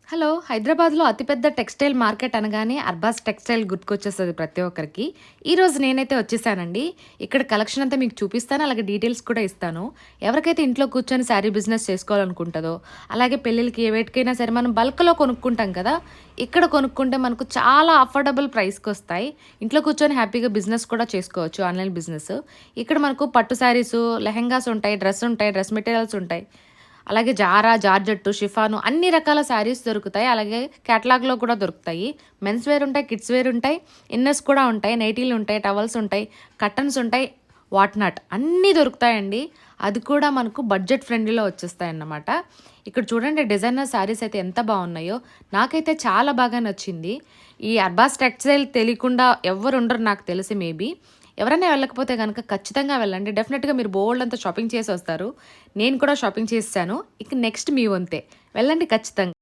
Hello! హైదరాబాద్‌లో అతిపెద్ద textile market అనగానే అర్బాస్ టెక్స్‌టైల్ గుర్తుకొచ్చేస్తది ప్రతి ఒక్కరికి. ఈరోజు నేనైతే వచ్చేసానండి. ఇక్కడ కలెక్షన్ అంతా మీకు చూపిస్తాను. అలాగే డీటెయిల్స్ కూడా ఇస్తాను. ఎవరికైతే ఇంట్లో కూర్చొని శారీ బిజినెస్ చేసుకోవాలనుకుంటదో, అలాగే పెళ్ళిళ్ళకి ఏ వేటికైనా సరే మనం బల్క్‌లో కొనుక్కుంటాం కదా! ఇక్కడ కొనుక్కుంటే మనకు చాలా అఫోర్డబుల్ ప్రైస్‌కొస్తాయి. ఇంట్లో కూర్చొని హ్యాపీగా బిజినెస్ కూడా చేసుకోవచ్చు ఆన్‌లైన్ బిజినెస్. ఇక్కడ మనకు పట్టు శారీసు, లెహెంగాస్ ఉంటాయి, డ్రెస్ మెటీరియల్స్ ఉంటాయి. అలాగే జారా, జార్జెట్టు, షిఫాను అన్ని రకాల శారీస్ దొరుకుతాయి. అలాగే కేటలాగ్‌లో కూడా దొరుకుతాయి. మెన్స్ వేర్ ఉంటాయి, కిడ్స్ వేర్ ఉంటాయి, ఇన్నర్స్ కూడా ఉంటాయి, నైటీలు ఉంటాయి, టవల్స్ ఉంటాయి, కర్టన్స్ ఉంటాయి, వాట్ నాట్ అన్నీ దొరుకుతాయండి. అది కూడా మనకు బడ్జెట్ ఫ్రెండ్లీలో వచ్చేస్తాయన్నమాట. ఇక్కడ చూడండి డిజైనర్ శారీస్ అయితే ఎంత బాగున్నాయో. నాకైతే చాలా బాగా నచ్చింది. ఈ అర్బాస్ టెక్స్టైల్ తెలియకుండా ఎవ్వరు ఉండరు నాకు తెలిసి మేబీ. ఎవరైనా వెళ్ళకపోతే గనక ఖచ్చితంగా వెళ్ళండి. డెఫినెట్‌గా మీరు బోలెడంత షాపింగ్ చేసొస్తారు. నేను కూడా షాపింగ్ చేసేసాను. ఇక నెక్స్ట్ మీ వంతే. వెళ్ళండి ఖచ్చితంగా.